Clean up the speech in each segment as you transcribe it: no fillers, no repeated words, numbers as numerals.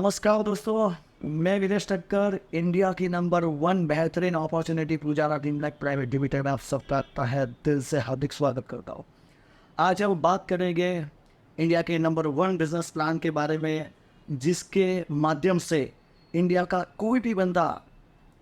नमस्कार दोस्तों, मैं विदेश ठक्कर इंडिया की नंबर 1 बेहतरीन opportunity Pujara team like private limited में आप सबका तहे दिल से हार्दिक स्वागत करता हूँ। आज हम बात करेंगे इंडिया के नंबर 1 बिजनेस प्लान के बारे में, जिसके माध्यम से इंडिया का कोई भी बंदा,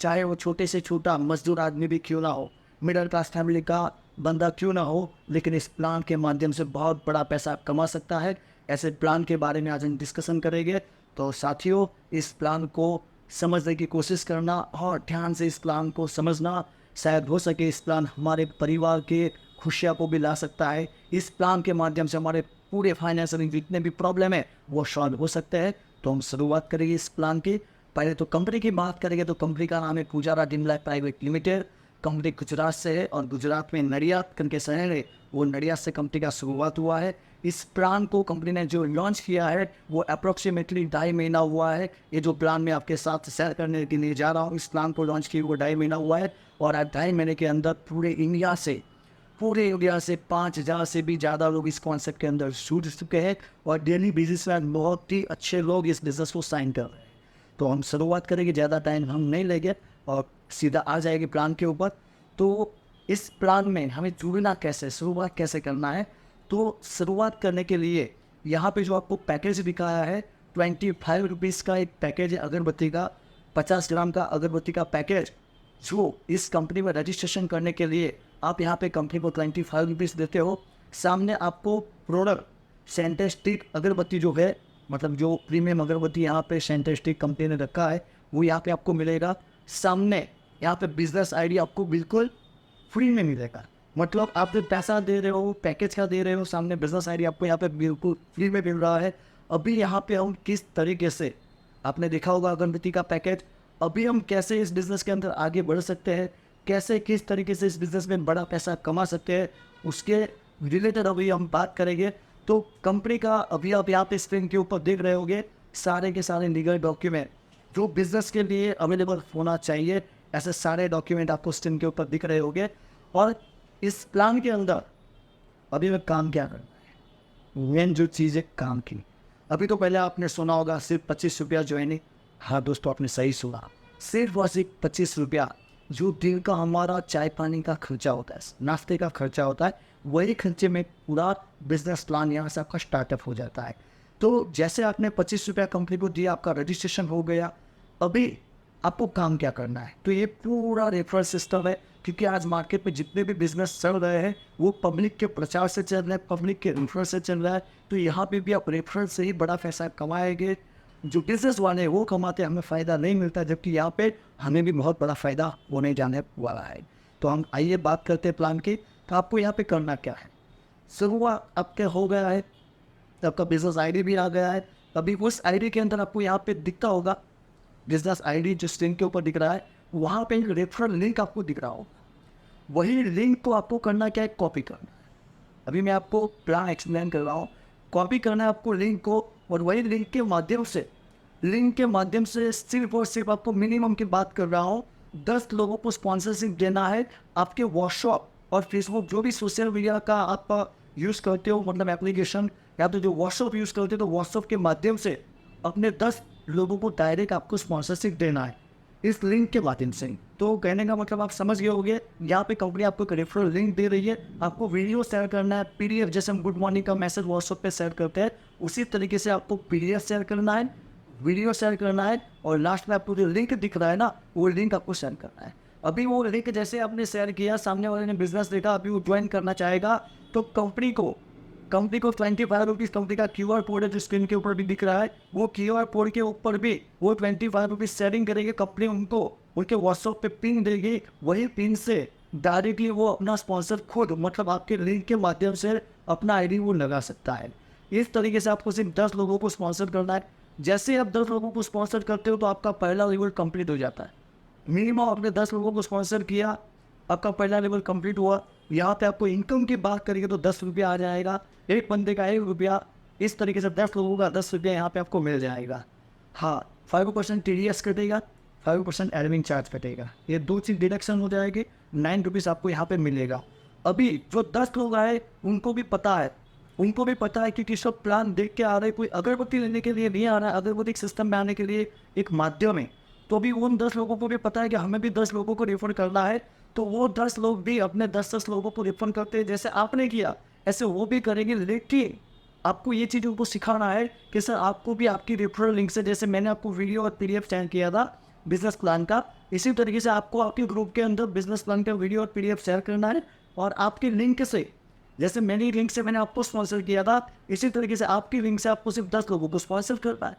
चाहे वो छोटे से छोटा मजदूर आदमी भी क्यों ना हो, मिडिल क्लास फैमिली का बंदा क्यों ना हो, लेकिन इस प्लान के माध्यम से बहुत बड़ा पैसा कमा सकता है। ऐसे प्लान के बारे में आज हम डिस्कशन करेंगे। तो साथियों, इस प्लान को समझने की कोशिश करना और ध्यान से इस प्लान को समझना, शायद हो सके इस प्लान हमारे परिवार के खुशियाँ को भी ला सकता है। इस प्लान के माध्यम से हमारे पूरे फाइनेंशियल जितने भी प्रॉब्लम है वो सॉल्व हो सकते हैं। तो हम शुरुआत करेंगे इस प्लान की। पहले तो कंपनी की बात करेंगे तो कंपनी का नाम है Pujara team like private limited. Company Gujarat से है और गुजरात में नडियाद करके शहर है, वो नडियाद से कंपनी का शुरुआत हुआ है। इस प्लान को कंपनी ने जो लॉन्च किया है वो अप्रोक्सीमेटली 2.5 महीना हुआ है। ये जो प्लान मैं आपके साथ शेयर करने के लिए जा रहा हूँ, इस प्लान को लॉन्च किए हुए 2.5 महीना हुआ है और 2.5 महीने के अंदर पूरे इंडिया से 5,000 से भी ज़्यादा लोग इस कॉन्सेप्ट के अंदर जुड़ चुके हैं और डेली बेसिस में बहुत ही अच्छे लोग इस बिजनेस को साइन कर रहे हैं। तो हम शुरुआत करेंगे, ज़्यादा टाइम हम नहीं लेंगे और सीधा आ जाएगी प्लान के ऊपर। तो इस प्लान में हमें जुड़ना कैसे, शुरुआत कैसे करना है, तो शुरुआत करने के लिए यहाँ पे जो आपको पैकेज दिखाया है 25 रुपीज़ का एक पैकेज है अगरबत्ती का, 50 ग्राम का अगरबत्ती का पैकेज, जो इस कंपनी में रजिस्ट्रेशन करने के लिए आप यहाँ पे कंपनी को 25 रुपीज़ देते हो। सामने आपको प्रोडक्ट सेंटेस्टिक अगरबत्ती जो है, मतलब जो प्रीमियम अगरबत्ती यहाँ पे सेंटेस्टिक कंपनी ने रखा है वो यहाँ पे आपको मिलेगा। सामने यहाँ पे बिजनेस आईडी आपको बिल्कुल फ्री में मिलेगा, मतलब आप जो पैसा दे रहे हो पैकेज का दे रहे हो, सामने बिजनेस आईडी आपको यहाँ पे बिल्कुल फ्री में मिल रहा है। अभी यहाँ पे हम किस तरीके से, आपने देखा होगा अगरबत्ती का पैकेज, अभी हम कैसे इस बिज़नेस के अंदर आगे बढ़ सकते हैं, कैसे किस तरीके से इस बिज़नेस में बड़ा पैसा कमा सकते हैं, उसके रिलेटेड अभी हम बात करेंगे। तो कंपनी का अभी आप यहाँ पे स्क्रीन के ऊपर देख रहे होंगे सारे के सारे लीगल डॉक्यूमेंट जो बिज़नेस के लिए अवेलेबल होना चाहिए, ऐसे सारे डॉक्यूमेंट आपको स्क्रीन के ऊपर दिख रहे होंगे। और इस प्लान के अंदर अभी मैं काम क्या करना है, मेन जो चीज़ है काम की। अभी तो पहले आपने सुना होगा सिर्फ 25 रुपया ज्वाइनिंग। हाँ दोस्तों, आपने सही सुना, सिर्फ और सिर्फ 25 रुपया जो दिन का हमारा चाय पानी का खर्चा होता है, नाश्ते का खर्चा होता है, वही खर्चे में पूरा बिजनेस प्लान यहाँ से आपका स्टार्टअप हो जाता है। तो जैसे आपने 25 रुपया कंपनी को दिया, आपका रजिस्ट्रेशन हो गया। अभी आपको काम क्या करना है, तो ये पूरा रेफरल सिस्टम है, क्योंकि आज मार्केट में जितने भी बिजनेस चल रहे हैं वो पब्लिक के प्रचार से चल रहे हैं, पब्लिक के रेफरल से चल रहा है। तो यहाँ पे भी आप रेफरल से ही बड़ा पैसा कमाएंगे। जो बिजनेस वाले हैं वो कमाते, हमें फ़ायदा नहीं मिलता, जबकि यहाँ पे हमें भी बहुत बड़ा फ़ायदा होने जाने वाला है। तो हम आइए बात करते हैं प्लान की। तो आपको यहाँ पे करना क्या है, शुरुआत आपके हो गया है, आपका बिजनेस आईडी भी आ गया है। अभी उस आईडी के अंदर आपको यहाँ पे दिखता होगा बिजनेस आईडी जो स्क्रीन के ऊपर दिख रहा है, वहाँ पे एक रेफरल लिंक आपको दिख रहा होगा। वही लिंक को आपको करना क्या है, कॉपी करना है। अभी मैं आपको प्लान एक्सप्लेन कर रहा हूँ। कॉपी करना है आपको लिंक को, और वही लिंक के माध्यम से सिर्फ और सिर्फ आपको मिनिमम की बात कर रहा हूँ, 10 लोगों को स्पॉन्सरशिप देना है। आपके व्हाट्सअप और फेसबुक जो भी सोशल मीडिया का आप यूज़ करते हो, मतलब एप्लीकेशन, या तो जो व्हाट्सअप यूज़ करते हो तो व्हाट्सअप के माध्यम से अपने 10 लोगों को डायरेक्ट आपको स्पॉन्सरशिप देना है इस लिंक के माध्यम से। तो कहने का मतलब आप समझ गए होंगे, यहाँ पे कंपनी आपको एक रेफरल लिंक दे रही है, आपको वीडियो शेयर करना है, पीडीएफ, जैसे हम गुड मॉर्निंग का मैसेज व्हाट्सएप पे शेयर करते हैं उसी तरीके से आपको पीडीएफ शेयर करना है, वीडियो शेयर करना है, और लास्ट में आपको जो लिंक दिख रहा है ना, वो लिंक आपको शेयर करना है। अभी वो लिंक जैसे आपने शेयर किया, सामने वाले ने बिजनेस देखा, अभी वो ज्वाइन करना चाहेगा, तो कंपनी को 25 रुपीज़ कंपनी का क्यूआर कोड है जो स्क्रीन के ऊपर भी दिख रहा है, वो क्यूआर कोड के ऊपर भी वो 25 रुपीज़ शेयरिंग करेंगे। कंपनी उनको उनके व्हाट्सएप पे पिन देगी, वही पिन से डायरेक्टली वो अपना स्पॉन्सर खुद, मतलब आपके लिंक के माध्यम से अपना आईडी वो लगा सकता है। इस तरीके से आपको सिर्फ 10 लोगों को स्पॉन्सर करना है। जैसे आप 10 लोगों को स्पॉन्सर करते हो तो आपका पहला लेवल कंप्लीट हो जाता है। मिनिमम आपने 10 लोगों को स्पॉन्सर किया, आपका पहला लेवल कंप्लीट हुआ। यहाँ पे आपको इनकम की बात करेंगे तो 10 रुपया आ जाएगा, एक बंदे का 1 रुपया, इस तरीके से 10 लोगों का 10 रुपया यहाँ पे आपको मिल जाएगा। हाँ, 5% TDS कटेगा, 5% एडमिन चार्ज कटेगा, ये 2 चीज़ डिडक्शन हो जाएगी, 9 रुपीज़ आपको यहाँ पे मिलेगा। अभी जो 10 लोग आए उनको भी पता है उनको भी पता है क्योंकि सब प्लान देख के आ रहे हैं। कोई अगरबत्ती लेने के लिए नहीं आ रहा है, अगरबत्ती सिस्टम में आने के लिए एक माध्यम है। तो अभी उन 10 लोगों को भी पता है कि हमें भी 10 लोगों को रेफर करना है, तो वो 10 लोग भी अपने 10-10 लोगों को रेफर करते हैं। जैसे आपने किया ऐसे वो भी करेंगे, लेकिन आपको ये चीज़ उनको सिखाना है कि सर आपको भी आपकी रेफरल लिंक से, जैसे मैंने आपको वीडियो और PDF सेंड किया था बिजनेस प्लान का, इसी तरीके से आपको आपके ग्रुप के अंदर बिजनेस प्लान का वीडियो और PDF शेयर करना है। और आपके लिंक से, जैसे मेरी लिंक से मैंने आपको स्पॉन्सर किया था, इसी तरीके से आपकी लिंक से आपको सिर्फ 10 लोगों को स्पॉन्सर करना है।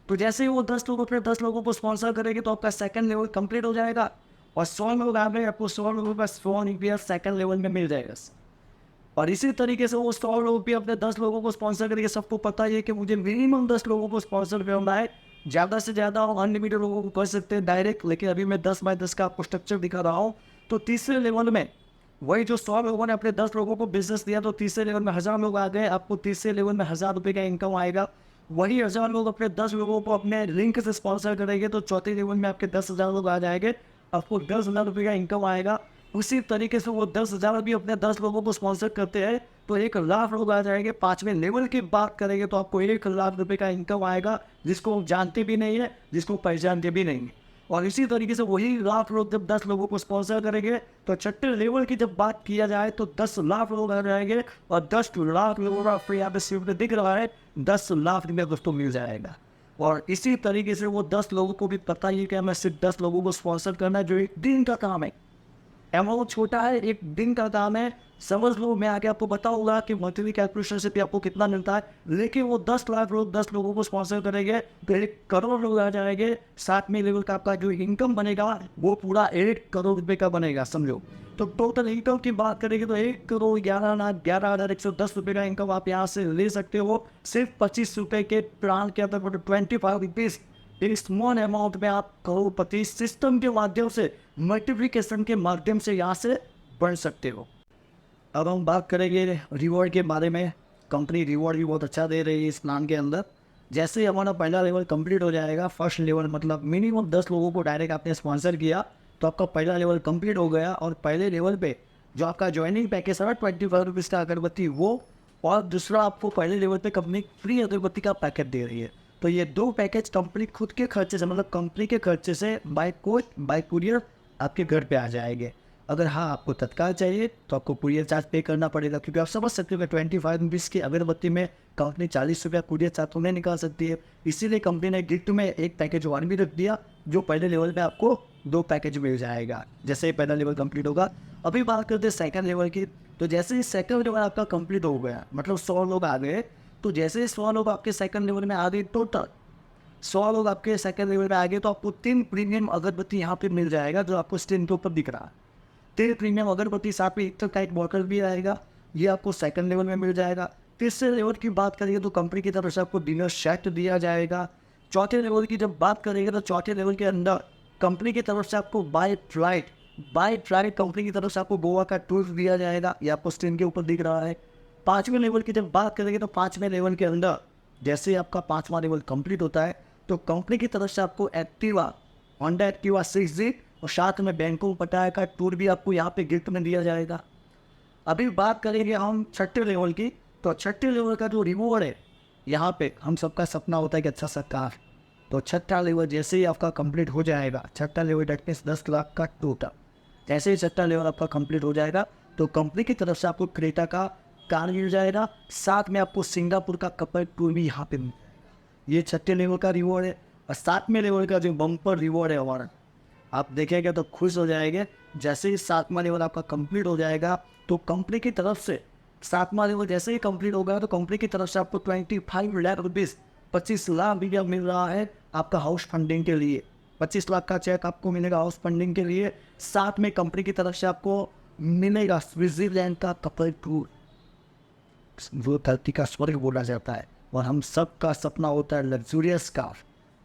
तो जैसे ही वो 10 लोग अपने 10 लोगों को स्पॉन्सर करेंगे तो आपका सेकंड लेवल कंप्लीट हो जाएगा। और 100 लोग आ गए, आपको 100 लोगों का 100 रुपया सेकंड लेवल में मिल जाएगा। और इसी तरीके से वो 100 लोग भी अपने 10 लोगों को स्पॉन्सर करेंगे। सबको पता है कि मुझे मिनिमम 10 लोगों को स्पॉन्सर करना है, ज़्यादा से ज़्यादा अनलिमिटेड लोगों को कर सकते हैं डायरेक्ट, लेकिन अभी मैं 10 बाय 10 का आपको स्ट्रक्चर दिखा रहा हूँ। तो तीसरे लेवल में वही जो 100 लोगों ने अपने 10 लोगों को बिजनेस दिया, तो तीसरे लेवल में 1000 लोग आ गए, आपको तीसरे लेवल में 1000 रुपये का इनकम आएगा। वही 1000 लोग अपने 10 लोगों को अपने लिंक से स्पॉन्सर करेंगे, तो चौथे लेवल में आपके 10,000 लोग आ जाएंगे, आपको 10,000 रुपये का इनकम आएगा। उसी तरीके से वो 10,000 भी अपने 10 लोगों को स्पॉन्सर करते हैं, तो 1,00,000 लोग आ जाएंगे। 5वें लेवल की बात करेंगे तो आपको 1,00,000 रुपये का इनकम आएगा, जिसको हम जानते भी नहीं है, जिसको पहचानते भी नहीं है। और इसी तरीके से वही लाख लोग जब 10 लोगों को स्पॉन्सर करेंगे, तो छठे लेवल की जब बात किया जाए तो 10 लाख लोग आ जाएंगे। और 10 लाख लोगों का फिर यहाँ पे सिर्फ दिख रहा है 10 लाख रुपया दोस्तों मिल जाएगा। और इसी तरीके से वो 10 लोगों को भी पता ही कि हमें सिर्फ 10 लोगों को स्पॉन्सर करना है, जो एक दिन का काम है। अमाउंट छोटा है, एक दिन का काम है। समझ लो, मैं आगे आपको बताऊंगा कि मंथली कैलकुलेशन से भी आपको कितना मिलता है, लेकिन वो 10 लाख लोग 10 लोगों को स्पॉन्सर करेंगे तो 1 करोड़ लोग आ जाएंगे। 7वें लेवल का आपका जो इनकम बनेगा वो पूरा 1 करोड़ रुपये का बनेगा, समझो। तो टोटल इनकम की बात करेंगे तो 1,11,11,110 रुपये का इनकम आप यहाँ से ले सकते हो, सिर्फ 25 रुपये के प्लान के अंदर। 25 रुपीज़ एक स्मॉल अमाउंट में आप करोड़पति सिस्टम के माध्यम से, मल्टीप्लिकेशन के माध्यम से यहाँ से बढ़ सकते हो। अब हम बात करेंगे रिवॉर्ड के बारे में। कंपनी रिवॉर्ड भी बहुत अच्छा दे रही है इस प्लान के अंदर। जैसे ही हमारा पहला लेवल कंप्लीट हो जाएगा, फर्स्ट लेवल मतलब मिनिमम 10 लोगों को डायरेक्ट आपने स्पॉन्सर किया, तो आपका पहला लेवल कंप्लीट हो गया। और पहले लेवल पे जो आपका ज्वाइनिंग पैकेज है 25 रुपीज़ का अगरबत्ती वो, और दूसरा आपको पहले लेवल पे कंपनी फ्री अगरबत्ती का पैकेट दे रही है। तो ये 2 पैकेज कंपनी खुद के खर्चे से, मतलब कंपनी के खर्चे से बाय कुरियर आपके घर पे आ जाएंगे। अगर हाँ आपको तत्काल चाहिए तो आपको कुरियर चार्ज पे करना पड़ेगा, क्योंकि आप समझ सकते हो कि 25 रुपीज़ की अगरबत्ती में कंपनी 40 रुपया कुरियर चार्ज तो नहीं निकाल सकती है। इसीलिए कंपनी ने गिफ्ट में एक पैकेज और भी रख दिया, जो पहले लेवल पे आपको 2 पैकेज मिल जाएगा जैसे ही पहला लेवल कंप्लीट होगा। अभी बात करते हैं सेकंड लेवल की। तो जैसे ही सेकंड लेवल आपका कंप्लीट हो गया, मतलब 100 लोग आ गए, तो जैसे ही 100 लोग आपके सेकंड लेवल में आ गए, टोटल 100 लोग आपके सेकंड लेवल में आ गए, तो आपको 3 प्रीमियम अगरबत्ती यहाँ पे मिल जाएगा, जो आपको स्क्रीन के ऊपर दिख रहा है। 3 प्रीमियम अगरबत्ती, साथ में एक टाइट बॉटल भी आएगा, ये आपको सेकंड लेवल में मिल जाएगा। तीसरे लेवल की बात करेंगे तो कंपनी की तरफ से आपको डिनर सेट दिया जाएगा। चौथे लेवल की जब बात करेंगे तो चौथे लेवल के अंदर कंपनी की तरफ से आपको बाय फ्लाइट कंपनी की तरफ से आपको गोवा का टूर दिया जाएगा, ये आपको स्क्रीन के ऊपर दिख रहा है। 5वें लेवल की जब बात करेंगे तो 5वें लेवल के अंदर जैसे ही आपका 5वां लेवल कंप्लीट होता है, तो कंपनी की तरफ से आपको एक्टिवा, होंडा एक्टिवा 6G और साथ में बैंकॉक पटाया का टूर भी आपको यहाँ पे गिफ्ट में दिया जाएगा। अभी बात करेंगे हम छठे लेवल की। तो छठे लेवल का जो रिवॉर्ड है, यहाँ पे हम सबका सपना होता है कि अच्छा सा कार। तो छठा लेवल जैसे ही आपका कंप्लीट हो जाएगा, छठा लेवल डेट मीन्स 10 लाख का टोटल, जैसे ही छठा लेवल आपका कंप्लीट हो जाएगा तो कंपनी की तरफ से आपको क्रेटा का कार मिल जाएगा, साथ में आपको सिंगापुर का कपल टूर भी यहाँ पे मिल जाएगा। ये छठे लेवल का रिवॉर्ड है। और 7वें लेवल का जो बम्पर रिवॉर्ड है हमारा, आप देखेंगे तो खुश हो जाएंगे। जैसे ही 7वां लेवल आपका कंप्लीट हो जाएगा तो कंपनी की तरफ से 7वां लेवल जैसे ही कंप्लीट होगा तो कंपनी की तरफ से आपको 25 लाख रुपीज़, 25 लाख रुपया मिल रहा है आपका हाउस फंडिंग के लिए। 25 लाख का चेक आपको मिलेगा हाउस फंडिंग के लिए। साथ में कंपनी की तरफ से आपको मिलेगा स्विट्जरलैंड का कपल टूर, वो धरती का स्वर्ग बोला जाता है, और हम सब का सपना होता है लग्जूरियस कार।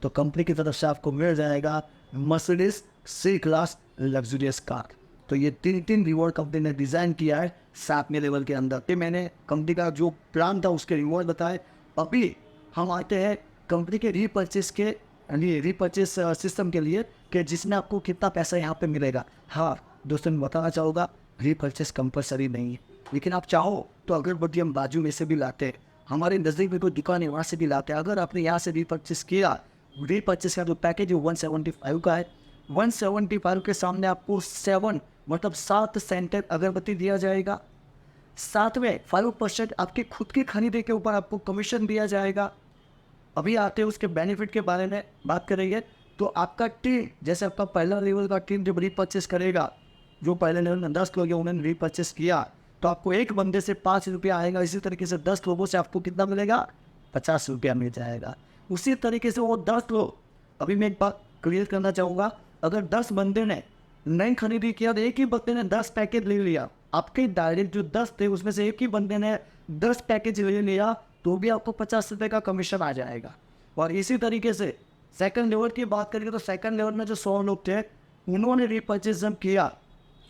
तो कंपनी की तरफ से आपको मिल जाएगा मर्सिडीज C-क्लास लग्जूरियस कार। तो ये 3 रिवॉर्ड कंपनी ने डिज़ाइन किया है 7वें लेवल के अंदर। तो मैंने कंपनी का जो प्लान था उसके रिवॉर्ड बताए। अभी हम आते हैं कंपनी के रीपर्चेस के लिए, रीपर्चेस सिस्टम के लिए, कि जिसमें आपको कितना पैसा यहाँ पे मिलेगा। हाँ दोस्तों, मैं बताना चाहूँगा रीपर्चेस कंपलसरी नहीं है, लेकिन आप चाहो तो अगरबत्ती हम बाजू में से भी लाते हैं, हमारे नज़दीक में कोई दुकान है वहाँ से भी लाते हैं। अगर आपने यहाँ से रीपर्चेस किया, रीपर्चेस का जो पैकेज है 175 का है, 175 के सामने आपको 7 मतलब 7 सेंटर अगरबत्ती दिया जाएगा। साथ में 5% आपकी खुद की खरीदे के ऊपर आपको कमीशन दिया जाएगा। अभी आते हैं उसके बेनिफिट के बारे में बात करेंगे। तो आपका टीम, जैसे आपका पहला लेवल का टीम जब रीपर्चेस करेगा, जो पहले लेवल में 10 लोग हैं उन्होंने रीपर्चेस किया, तो आपको एक बंदे से 5 रुपया आएगा। इसी तरीके से 10 लोगों से आपको कितना मिलेगा? 50 रुपया मिल जाएगा। उसी तरीके से वो 10 लोग, अभी मैं एक बात क्लियर करना चाहूँगा, अगर 10 बंदे ने नहीं खरीदी किया तो एक ही बंदे ने 10 पैकेज ले लिया, आपके डायरेक्ट जो 10 थे उसमें से एक ही बंदे ने 10 पैकेज ले लिया, तो भी आपको 50 रुपये का कमीशन आ जाएगा। और इसी तरीके से सेकंड लेवल की बात करेंगे तो सेकंड लेवल में जो 100 लोग थे उन्होंने रीपर्चेस जब किया,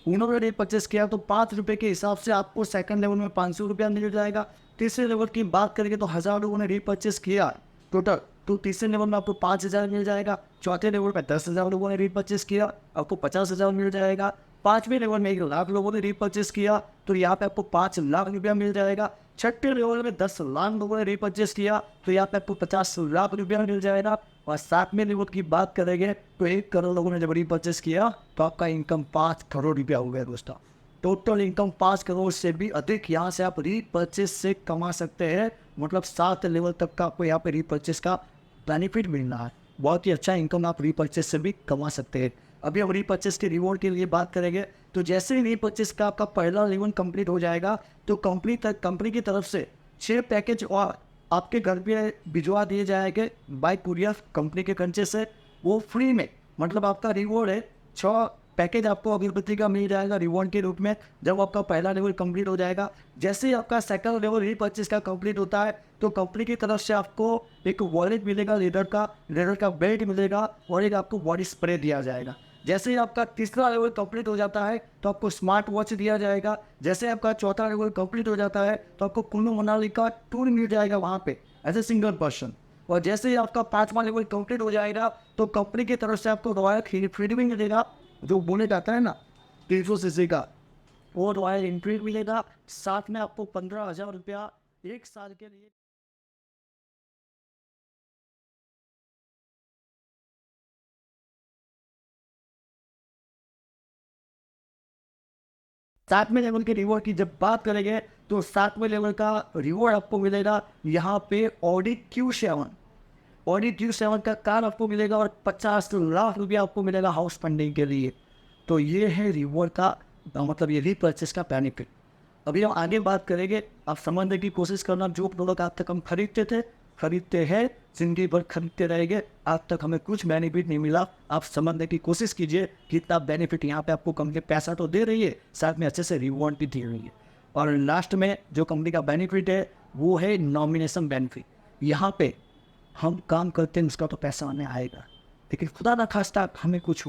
तो 5 रुपये के हिसाब से आपको सेकंड लेवल में 500 रुपया मिल जाएगा। तीसरे लेवल की बात करेंगे तो 1000 लोगों ने रीपर्चेस किया टोटल, तो तीसरे लेवल में आपको 5000 मिल जाएगा। चौथे लेवल पे 10,000 लोगों ने रीपर्चेस किया, आपको 50,000 मिल जाएगा। पाँचवें लेवल में 1 लाख लोगों ने रीपर्चेस किया, तो यहाँ पे आपको 5 लाख रुपया मिल जाएगा। छठे लेवल में 10 लाख लोगों ने रीपर्चेस किया, तो यहाँ पे आपको 50 लाख रुपया मिल जाएगा। और सातवें लेवल की बात करेंगे तो 1 करोड़ लोगों ने जब रीपर्चेस किया तो आपका इनकम 5 करोड़ रुपया हो गया दोस्तों। टोटल इनकम 5 करोड़ से भी अधिक यहाँ से आप रीपर्चेस से कमा सकते हैं। मतलब 7 लेवल तक का आपको यहाँ पे रीपर्चेस का बेनिफिट मिलना है। बहुत ही अच्छा इनकम आप रीपर्चेस से भी कमा सकते हैं। अभी हम रीपर्चेस के रिवॉर्ड के लिए बात करेंगे। तो जैसे ही रीपर्चेस का आपका पहला लेवल कंप्लीट हो जाएगा तो कंपनी की तरफ से 6 पैकेज और आपके घर पे भिजवा दिए जाएंगे बाय कुरियर कंपनी के खर्चे से, वो फ्री में। मतलब आपका रिवॉर्ड है 6 पैकेज आपको अगरबत्ती का मिल जाएगा रिवॉर्ड के रूप में जब आपका पहला लेवल कंप्लीट हो जाएगा। जैसे ही आपका सेकंड लेवल रीपर्चेस का कंप्लीट होता है तो कंपनी की तरफ से आपको एक वॉलेट मिलेगा, लेदर का बेल्ट मिलेगा और एक आपको बॉडी स्प्रे दिया जाएगा। जैसे ही आपका तीसरा लेवल कंप्लीट हो जाता है तो आपको स्मार्ट वॉच दिया जाएगा। जैसे आपका चौथा लेवल कंप्लीट हो जाता है तो आपको कुल्लू मनाली का टूर मिल जाएगा वहाँ पे एज ए सिंगल पर्सन। और जैसे ही आपका 5वां लेवल कंप्लीट हो जाएगा तो कंपनी की तरफ से आपको रॉयल एनफील्ड भी मिलेगा, जो बोले जाता है ना 300 सीसी का, वो रॉयल एनफील्ड मिलेगा। साथ में आपको 15,000 रुपया 1 साल के लिए सातवें लेवल के रिवॉर्ड की जब बात करेंगे तो 7वें लेवल का रिवॉर्ड आपको मिलेगा यहाँ पे ऑडी Q7 का कार आपको मिलेगा और 50 लाख रुपया आपको मिलेगा हाउस फंडिंग के लिए। तो ये है रिवॉर्ड का मतलब ये रीपर्चेस का बेनिफिट। अभी हम आगे बात करेंगे। आप समझने की कोशिश करना, जो प्रोडक्ट आज तक हम खरीदते हैं जिंदगी भर खरीदते रहेंगे, आज तक हमें कुछ बेनिफिट नहीं मिला। आप समझने की कोशिश कीजिए कितना बेनिफिट यहाँ पे आपको कंपनी पैसा तो दे रही है, साथ में अच्छे से रिवॉर्ड भी दे रही है। और लास्ट में जो कंपनी का बेनिफिट है वो है नॉमिनेशन बेनिफिट। यहाँ पे हम काम करते हैं उसका तो पैसा हमें आएगा, लेकिन खुदा ना खास्ता हमें कुछ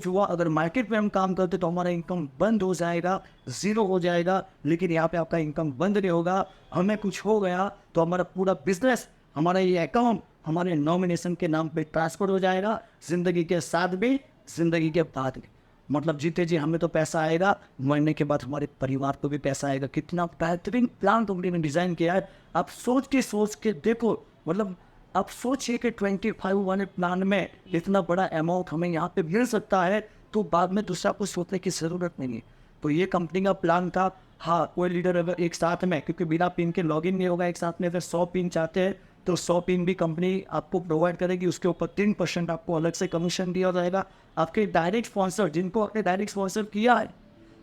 हुआ, अगर मार्केट में हम काम करते तो हमारा इनकम बंद हो जाएगा, ज़ीरो हो जाएगा। लेकिन यहाँ पे आपका इनकम बंद नहीं होगा। हमें कुछ हो गया तो हमारा पूरा बिजनेस, हमारा ये अकाउंट हमारे नॉमिनेशन के नाम पे ट्रांसफर हो जाएगा, ज़िंदगी के साथ भी ज़िंदगी के बाद भी। मतलब जीते जी हमें तो पैसा आएगा, मरने के बाद हमारे परिवार को भी पैसा आएगा। कितना बेहतरीन प्लान कंपनी ने डिज़ाइन किया है। आप सोच के देखो, मतलब आप सोचिए कि 25 वाले प्लान में इतना बड़ा अमाउंट हमें यहाँ पे मिल सकता है, तो बाद में दूसरा कुछ सोचने की ज़रूरत नहीं है। तो ये कंपनी का प्लान था। हाँ, कोई लीडर अगर एक साथ में, क्योंकि बिना पिन के लॉगिन नहीं होगा एक साथ में, अगर 100 पिन चाहते हैं तो 100 पिन भी कंपनी आपको प्रोवाइड करेगी। उसके ऊपर 3% आपको अलग से कमीशन दिया जाएगा। आपके डायरेक्ट स्पॉन्सर, जिनको आपने डायरेक्ट स्पॉन्सर किया है,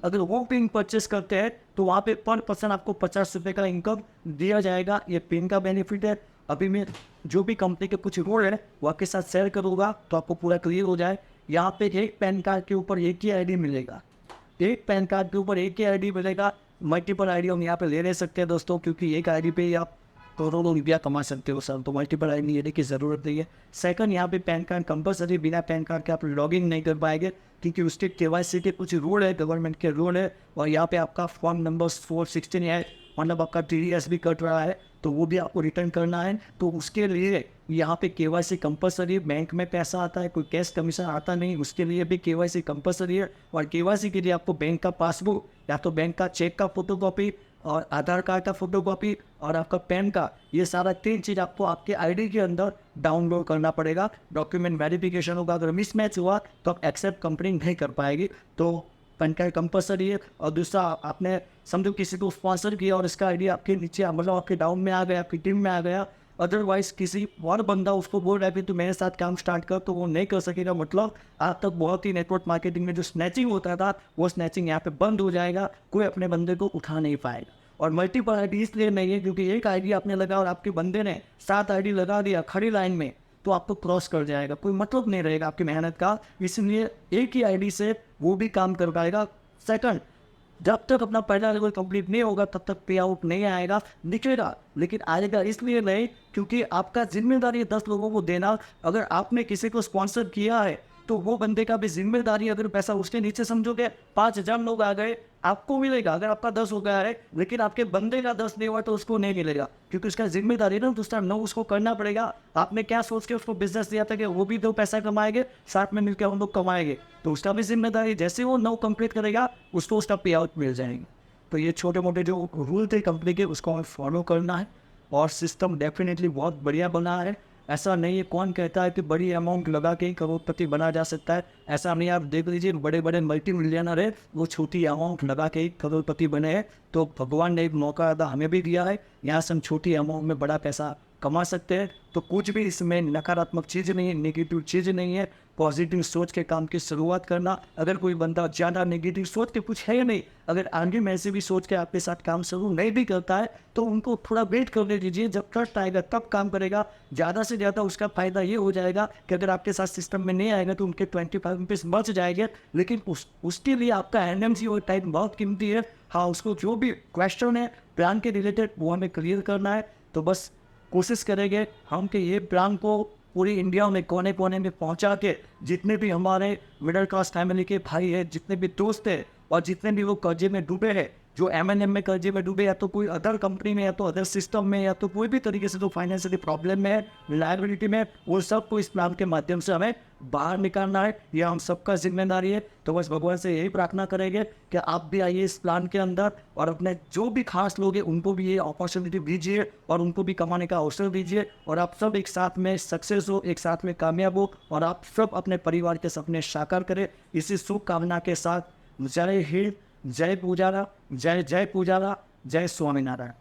अगर वो पिन परचेस करते हैं तो वहाँ पे पर पर्सन आपको 50 रुपये का इनकम दिया जाएगा। ये पिन का बेनिफिट है। अभी मैं जो भी कंपनी के कुछ रूल है वो आपके साथ शेयर करूँगा तो आपको पूरा क्लियर हो जाए। यहाँ पे एक पैन कार्ड के ऊपर एक ही आईडी मिलेगा, एक पैन कार्ड के ऊपर एक ही आईडी मिलेगा। मल्टीपल आईडी हम यहाँ पे ले सकते हैं दोस्तों, क्योंकि एक आईडी पे ही आप करोड़ों रुपया कमा सकते हो सर, तो मल्टीपल आईडी लेने की ज़रूरत नहीं है। सेकंड, यहाँ पे पैन कार्ड कंपलसरी, बिना पैन कार्ड के आप लॉगिन नहीं कर पाएंगे, क्योंकि उसके KYC के कुछ रूल है, गवर्नमेंट के रूल है। और यहाँ पे आपका फॉर्म नंबर 416 है, मतलब आपका TDS भी कट रहा है, तो वो भी आपको रिटर्न करना है। तो उसके लिए यहाँ पे KYC कंपलसरी। बैंक में पैसा आता है, कोई कैश कमीशन आता नहीं, उसके लिए भी KYC कंपलसरी है। और KYC के लिए आपको बैंक का पासबुक या तो बैंक का चेक का फोटोकॉपी और आधार कार्ड का फोटोकॉपी और आपका पैन का, ये सारा 3 चीज़ आपको आपके आईडी के अंदर डाउनलोड करना पड़ेगा। डॉक्यूमेंट वेरिफिकेशन होगा, अगर मिसमैच हुआ तो आप एक्सेप्ट कंपनी नहीं कर पाएगी, तो पैन कार्ड कंपलसरी है। और दूसरा, आपने समझो किसी को स्पॉन्सर किया और इसका आईडी आपके नीचे मतलब आपके डाउन में आ गया, आपकी टीम में आ गया, अदरवाइज किसी और बंदा उसको बोल रहा है कि तू मेरे साथ काम स्टार्ट कर, तो वो नहीं कर सकेगा। मतलब आज तक बहुत ही नेटवर्क मार्केटिंग में जो स्नैचिंग होता था, वो स्नैचिंग यहाँ पे बंद हो जाएगा, कोई अपने बंदे को उठा नहीं पाएगा। और मल्टीपल आईडी इसलिए नहीं है क्योंकि एक आईडी आपने लगा और आपके बंदे ने 7 आईडी लगा दिया खड़ी लाइन में, तो आपको क्रॉस कर जाएगा, कोई मतलब नहीं रहेगा आपकी मेहनत का। इसलिए एक ही आईडी से वो भी काम कर पाएगा। सेकंड, जब तक अपना पहला लेवल कंप्लीट नहीं होगा तब तक पे आउट नहीं आएगा, निकलेगा, लेकिन आएगा इसलिए नहीं क्योंकि आपका जिम्मेदारी है 10 लोगों को देना। अगर आपने किसी को स्पॉन्सर किया है तो वो बंदे का भी जिम्मेदारी, अगर पैसा उसके नीचे समझोगे 5000 लोग आ गए आपको मिलेगा, अगर आपका 10 हो गया है लेकिन आपके बंदे का 10 नहीं हुआ तो उसको नहीं मिलेगा, क्योंकि उसका जिम्मेदारी ना दूसरा 9 उसको करना पड़ेगा। आपने क्या सोच के उसको बिजनेस दिया था कि वो भी 2 पैसा कमाएंगे, साथ में मिलकर हम लोग कमाएंगे, तो उसका भी जिम्मेदारी, जैसे वो 9 कंप्लीट करेगा उसको उसका पे आउट मिल जाएंगे। तो ये छोटे मोटे जो रूल थे कंपनी के उसको हमें फॉलो करना है। और सिस्टम डेफिनेटली बहुत बढ़िया बना है। ऐसा नहीं है, कौन कहता है कि बड़ी अमाउंट लगा के ही करोड़पति बना जा सकता है, ऐसा नहीं। आप देख लीजिए बड़े बड़े मल्टी मिलियनर है, वो छोटी अमाउंट लगा के ही करोड़पति बने हैं। तो भगवान ने एक मौका अदा हमें भी दिया है, यहाँ से हम छोटी अमाउंट में बड़ा पैसा कमा सकते हैं। तो कुछ भी इसमें नकारात्मक चीज़ नहीं है, नेगेटिव चीज़ नहीं है। पॉजिटिव सोच के काम की शुरुआत करना। अगर कोई बंदा ज़्यादा नेगेटिव सोच के कुछ है या नहीं, अगर आगे में से भी सोच के आपके साथ काम शुरू नहीं भी करता है तो उनको थोड़ा वेट करने दीजिए, जब ट्रस्ट आएगा तब काम करेगा। ज़्यादा से ज़्यादा उसका फ़ायदा ये हो जाएगा कि अगर आपके साथ सिस्टम में नहीं आएगा तो उनके 25 रुपीज़ बच जाएंगे, लेकिन उसके लिए आपका एनएमसी और टाइम बहुत कीमती है। हाँ, उसको जो भी क्वेश्चन है प्लान के रिलेटेड वो हमें क्लियर करना है। तो बस कोशिश करेंगे हम कि ये प्लान को पूरी इंडिया में कोने कोने में पहुंचा के जितने भी हमारे मिडिल क्लास फैमिली के भाई हैं, जितने भी दोस्त हैं और जितने भी वो कर्जे में डूबे हैं, जो एमएनएम में कर्जे में डूबे, या तो कोई अदर कंपनी में, या तो अदर सिस्टम में, या तो कोई भी तरीके से जो फाइनेंशियली प्रॉब्लम में है, लायबिलिटी में, वो सबको इस प्लान के माध्यम से हमें बाहर निकालना है। यह हम सबका जिम्मेदारी है। तो बस भगवान से यही प्रार्थना करेंगे कि आप भी आइए इस प्लान के अंदर और अपने जो भी खास लोग हैं उनको भी ये अपॉर्चुनिटी दीजिए और उनको भी कमाने का अवसर दीजिए, और आप सब एक साथ में सक्सेस हो, एक साथ में कामयाब हो, और आप सब अपने परिवार के सपने साकार करें। इसी शुभकामना के साथ जय हिंद, जय पूजारा, जय जय पूजारा, जय स्वामीनारायण।